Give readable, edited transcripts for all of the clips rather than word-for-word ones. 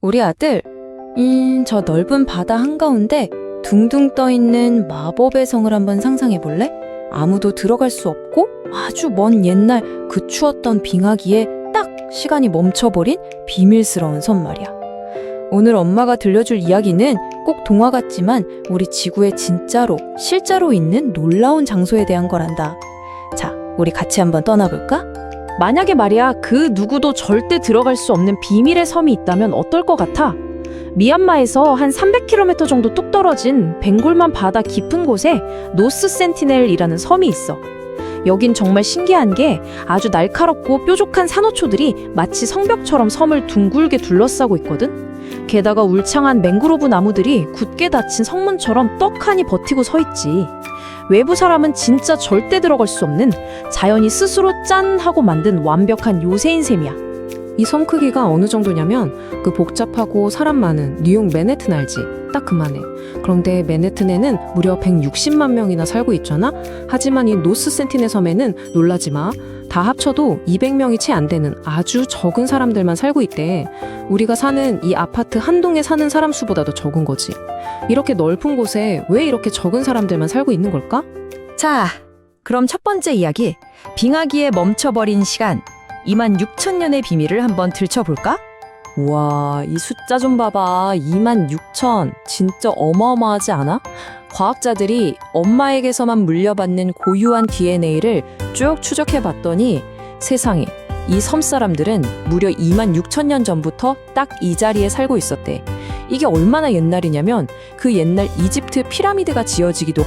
우리 아들, 저 넓은 바다 한가운데 둥둥 떠있는 마법의 성을 한번 상상해 볼래? 아무도 들어갈 수 없고 아주 먼 옛날 그 추웠던 빙하기에 딱 시간이 멈춰버린 비밀스러운 섬 말이야. 오늘 엄마가 들려줄 이야기는 꼭 동화 같지만 우리 지구에 진짜로, 실제로 있는 놀라운 장소에 대한 거란다. 자, 우리 같이 한번 떠나볼까? 만약에 말이야, 그 누구도 절대 들어갈 수 없는 비밀의 섬이 있다면 어떨 것 같아? 미얀마에서 한 300km 정도 뚝 떨어진 벵골만 바다 깊은 곳에 노스 센티넬이라는 섬이 있어. 여긴 정말 신기한 게 아주 날카롭고 뾰족한 산호초들이 마치 성벽처럼 섬을 둥글게 둘러싸고 있거든. 게다가 울창한 맹그로브 나무들이 굳게 닫힌 성문처럼 떡하니 버티고 서 있지. 외부 사람은 진짜 절대 들어갈 수 없는 자연이 스스로 짠 하고 만든 완벽한 요새인 셈이야. 이 섬 크기가 어느 정도냐면 그 복잡하고 사람 많은 뉴욕 맨해튼 알지? 딱 그만해. 그런데 맨해튼에는 무려 160만 명이나 살고 있잖아? 하지만 이 노스 센티넬 섬에는 놀라지 마. 다 합쳐도 200명이 채 안 되는 아주 적은 사람들만 살고 있대. 우리가 사는 이 아파트 한 동에 사는 사람 수보다도 적은 거지. 이렇게 넓은 곳에 왜 이렇게 적은 사람들만 살고 있는 걸까? 자, 그럼 첫 번째 이야기, 빙하기에 멈춰버린 시간 26,000년의 비밀을 한번 들춰볼까? 우와, 이 숫자 좀 봐봐. 26,000. 진짜 어마어마하지 않아? 과학자들이 엄마에게서만 물려받는 고유한 DNA를 쭉 추적해봤더니 세상에, 이 섬 사람들은 무려 26,000년 전부터 딱 이 자리에 살고 있었대. 이게 얼마나 옛날이냐면 그 옛날 이집트 피라미드가 지어지기도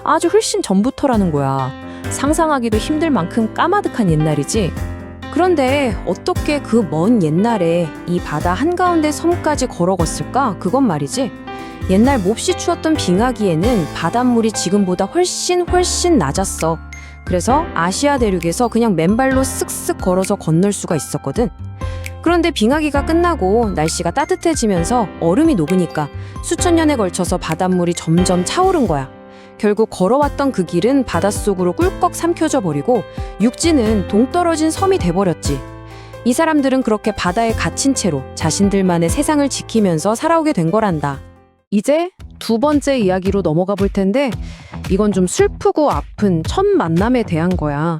아주 훨씬 전부터라는 거야. 상상하기도 힘들 만큼 까마득한 옛날이지. 그런데 어떻게 그 먼 옛날에 이 바다 한가운데 섬까지 걸어갔을까? 그건 말이지. 옛날 몹시 추웠던 빙하기에는 바닷물이 지금보다 훨씬 낮았어. 그래서 아시아 대륙에서 그냥 맨발로 쓱쓱 걸어서 건널 수가 있었거든. 그런데 빙하기가 끝나고 날씨가 따뜻해지면서 얼음이 녹으니까 수천 년에 걸쳐서 바닷물이 점점 차오른 거야. 결국 걸어왔던 그 길은 바닷속으로 꿀꺽 삼켜져 버리고 육지는 동떨어진 섬이 돼버렸지. 이 사람들은 그렇게 바다에 갇힌 채로 자신들만의 세상을 지키면서 살아오게 된 거란다. 이제 두 번째 이야기로 넘어가 볼 텐데 이건 좀 슬프고 아픈 첫 만남에 대한 거야.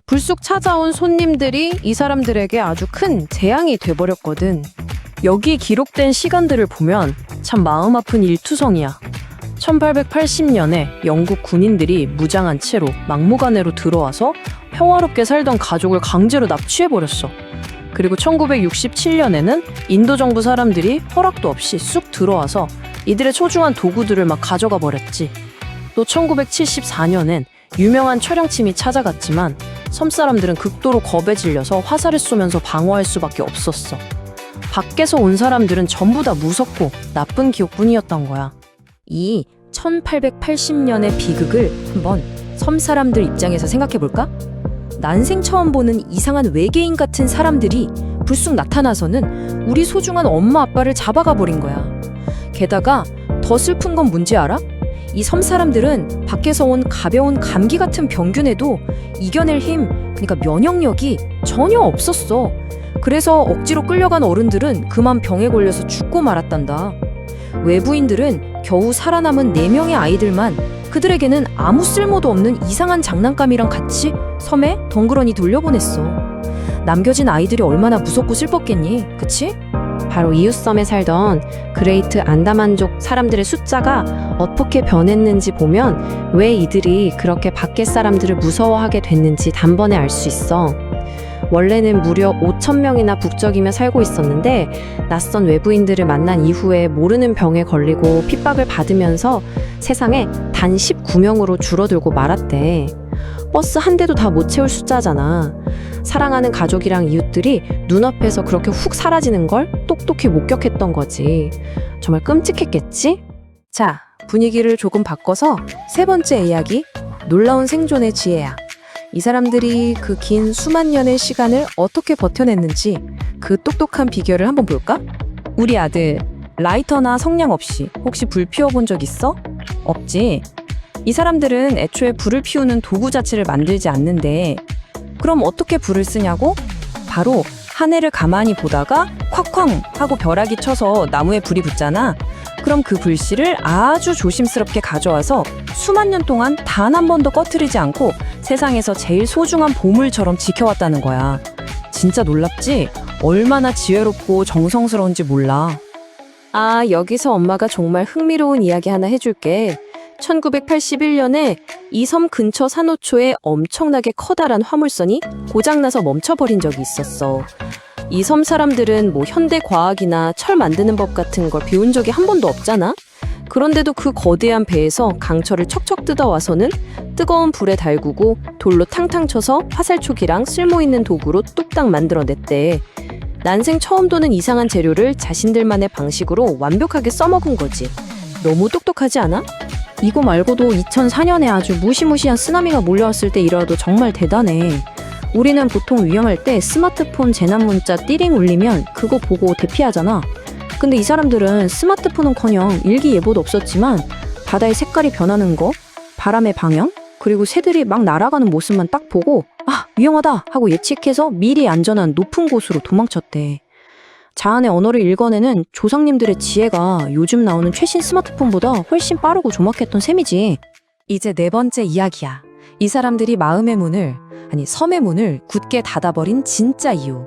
불쑥 찾아온 손님들이 이 사람들에게 아주 큰 재앙이 돼버렸거든. 여기 기록된 시간들을 보면 참 마음 아픈 일투성이야. 1880년에 영국 군인들이 무장한 채로 막무가내로 들어와서 평화롭게 살던 가족을 강제로 납치해버렸어. 그리고 1967년에는 인도 정부 사람들이 허락도 없이 쑥 들어와서 이들의 소중한 도구들을 막 가져가 버렸지. 또 1974년엔 유명한 촬영팀이 찾아갔지만 섬 사람들은 극도로 겁에 질려서 화살을 쏘면서 방어할 수밖에 없었어. 밖에서 온 사람들은 전부 다 무섭고 나쁜 기억뿐이었던 거야. 이 1880년의 비극을 한번 섬 사람들 입장에서 생각해볼까? 난생 처음 보는 이상한 외계인 같은 사람들이 불쑥 나타나서는 우리 소중한 엄마 아빠를 잡아가 버린 거야. 게다가 더 슬픈 건 뭔지 알아? 이 섬 사람들은 밖에서 온 가벼운 감기 같은 병균에도 이겨낼 힘, 그러니까 면역력이 전혀 없었어. 그래서 억지로 끌려간 어른들은 그만 병에 걸려서 죽고 말았단다. 외부인들은 겨우 살아남은 4명의 아이들만 그들에게는 아무 쓸모도 없는 이상한 장난감이랑 같이 섬에 덩그러니 돌려보냈어. 남겨진 아이들이 얼마나 무섭고 슬펐겠니? 그치? 바로 이웃섬에 살던 그레이트 안다만족 사람들의 숫자가 어떻게 변했는지 보면 왜 이들이 그렇게 밖의 사람들을 무서워하게 됐는지 단번에 알 수 있어. 원래는 무려 5,000명이나 북적이며 살고 있었는데 낯선 외부인들을 만난 이후에 모르는 병에 걸리고 핍박을 받으면서 세상에 단 19명으로 줄어들고 말았대. 버스 한 대도 다 못 채울 숫자잖아. 사랑하는 가족이랑 이웃들이 눈앞에서 그렇게 훅 사라지는 걸 똑똑히 목격했던 거지. 정말 끔찍했겠지? 자, 분위기를 조금 바꿔서 세 번째 이야기, 놀라운 생존의 지혜야. 이 사람들이 그 긴 수만 년의 시간을 어떻게 버텨냈는지 그 똑똑한 비결을 한번 볼까? 우리 아들, 라이터나 성냥 없이 혹시 불 피워본 적 있어? 없지? 이 사람들은 애초에 불을 피우는 도구 자체를 만들지 않는데 그럼 어떻게 불을 쓰냐고? 바로 하늘을 가만히 보다가 콱쾅 하고 벼락이 쳐서 나무에 불이 붙잖아. 그럼 그 불씨를 아주 조심스럽게 가져와서 수만 년 동안 단 한 번도 꺼트리지 않고 세상에서 제일 소중한 보물처럼 지켜왔다는 거야. 진짜 놀랍지? 얼마나 지혜롭고 정성스러운지 몰라. 아, 여기서 엄마가 정말 흥미로운 이야기 하나 해줄게. 1981년에 이 섬 근처 산호초에 엄청나게 커다란 화물선이 고장나서 멈춰버린 적이 있었어. 이 섬 사람들은 뭐 현대 과학이나 철 만드는 법 같은 걸 배운 적이 한 번도 없잖아? 그런데도 그 거대한 배에서 강철을 척척 뜯어와서는 뜨거운 불에 달구고 돌로 탕탕 쳐서 화살촉이랑 쓸모있는 도구로 뚝딱 만들어냈대. 난생 처음 도는 이상한 재료를 자신들만의 방식으로 완벽하게 써먹은 거지. 너무 똑똑하지 않아? 이거 말고도 2004년에 아주 무시무시한 쓰나미가 몰려왔을 때 일화도 정말 대단해. 우리는 보통 위험할 때 스마트폰 재난 문자 띠링 울리면 그거 보고 대피하잖아. 근데 이 사람들은 스마트폰은커녕 일기예보도 없었지만 바다의 색깔이 변하는 거, 바람의 방향, 그리고 새들이 막 날아가는 모습만 딱 보고 아, 위험하다 하고 예측해서 미리 안전한 높은 곳으로 도망쳤대. 자안의 언어를 읽어내는 조상님들의 지혜가 요즘 나오는 최신 스마트폰보다 훨씬 빠르고 조막했던 셈이지. 이제 네 번째 이야기야. 이 사람들이 마음의 문을, 아니 섬의 문을 굳게 닫아버린 진짜 이유.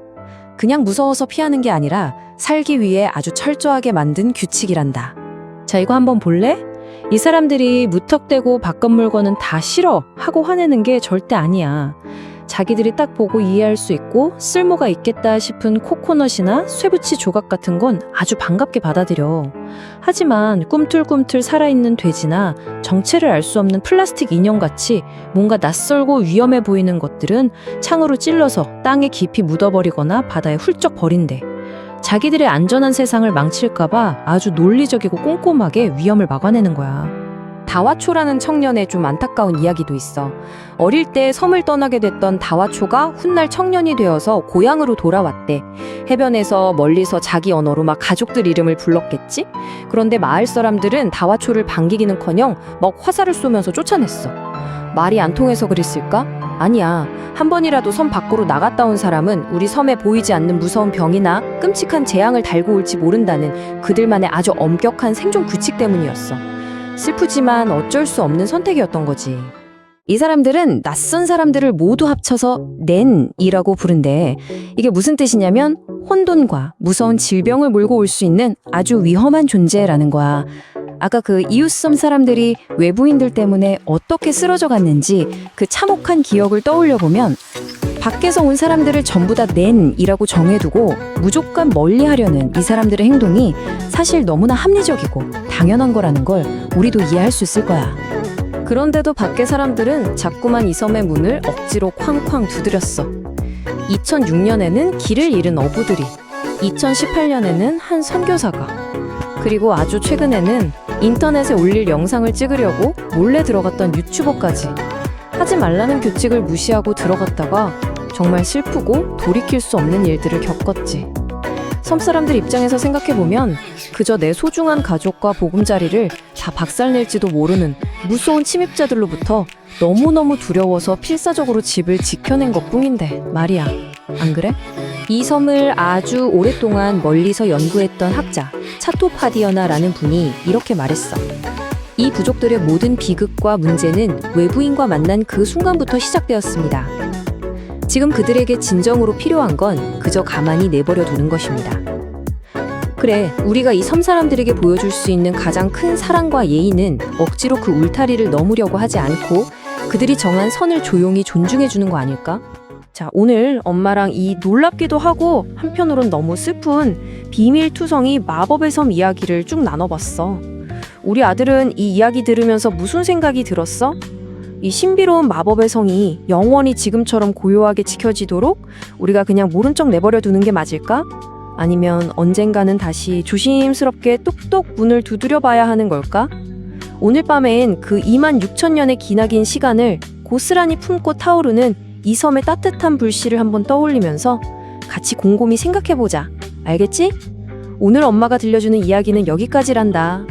그냥 무서워서 피하는 게 아니라 살기 위해 아주 철저하게 만든 규칙이란다. 자, 이거 한번 볼래? 이 사람들이 무턱대고 바깥 물건은 다 싫어 하고 화내는 게 절대 아니야. 자기들이 딱 보고 이해할 수 있고 쓸모가 있겠다 싶은 코코넛이나 쇠붙이 조각 같은 건 아주 반갑게 받아들여. 하지만 꿈틀꿈틀 살아있는 돼지나 정체를 알 수 없는 플라스틱 인형같이 뭔가 낯설고 위험해 보이는 것들은 창으로 찔러서 땅에 깊이 묻어버리거나 바다에 훌쩍 버린대. 자기들의 안전한 세상을 망칠까봐 아주 논리적이고 꼼꼼하게 위험을 막아내는 거야. 다와초라는 청년의 좀 안타까운 이야기도 있어. 어릴 때 섬을 떠나게 됐던 다와초가 훗날 청년이 되어서 고향으로 돌아왔대. 해변에서 멀리서 자기 언어로 막 가족들 이름을 불렀겠지? 그런데 마을 사람들은 다와초를 반기기는커녕 막 화살을 쏘면서 쫓아냈어. 말이 안 통해서 그랬을까? 아니야. 한 번이라도 섬 밖으로 나갔다 온 사람은 우리 섬에 보이지 않는 무서운 병이나 끔찍한 재앙을 달고 올지 모른다는 그들만의 아주 엄격한 생존 규칙 때문이었어. 슬프지만 어쩔 수 없는 선택이었던 거지. 이 사람들은 낯선 사람들을 모두 합쳐서 낸이라고 부른대. 이게 무슨 뜻이냐면 혼돈과 무서운 질병을 몰고 올 수 있는 아주 위험한 존재라는 거야. 아까 그 이웃섬 사람들이 외부인들 때문에 어떻게 쓰러져 갔는지 그 참혹한 기억을 떠올려 보면 밖에서 온 사람들을 전부 다 낸이라고 정해두고 무조건 멀리하려는 이 사람들의 행동이 사실 너무나 합리적이고 당연한 거라는 걸 우리도 이해할 수 있을 거야. 그런데도 밖에 사람들은 자꾸만 이 섬의 문을 억지로 쾅쾅 두드렸어. 2006년에는 길을 잃은 어부들이, 2018년에는 한 선교사가, 그리고 아주 최근에는 인터넷에 올릴 영상을 찍으려고 몰래 들어갔던 유튜버까지. 하지 말라는 규칙을 무시하고 들어갔다가 정말 슬프고 돌이킬 수 없는 일들을 겪었지. 섬 사람들 입장에서 생각해보면 그저 내 소중한 가족과 보금자리를 다 박살낼지도 모르는 무서운 침입자들로부터 너무너무 두려워서 필사적으로 집을 지켜낸 것뿐인데 말이야. 안 그래? 이 섬을 아주 오랫동안 멀리서 연구했던 학자 차토파디어나라는 분이 이렇게 말했어. 이 부족들의 모든 비극과 문제는 외부인과 만난 그 순간부터 시작되었습니다. 지금 그들에게 진정으로 필요한 건 그저 가만히 내버려 두는 것입니다. 그래, 우리가 이 섬 사람들에게 보여줄 수 있는 가장 큰 사랑과 예의는 억지로 그 울타리를 넘으려고 하지 않고 그들이 정한 선을 조용히 존중해주는 거 아닐까? 자, 오늘 엄마랑 이 놀랍기도 하고 한편으론 너무 슬픈 비밀투성이 마법의 섬 이야기를 쭉 나눠봤어. 우리 아들은 이 이야기 들으면서 무슨 생각이 들었어? 이 신비로운 마법의 성이 영원히 지금처럼 고요하게 지켜지도록 우리가 그냥 모른 척 내버려 두는 게 맞을까? 아니면 언젠가는 다시 조심스럽게 똑똑 문을 두드려 봐야 하는 걸까? 오늘 밤엔 그 26,000년의 기나긴 시간을 고스란히 품고 타오르는 이 섬의 따뜻한 불씨를 한번 떠올리면서 같이 곰곰이 생각해보자. 알겠지? 오늘 엄마가 들려주는 이야기는 여기까지란다.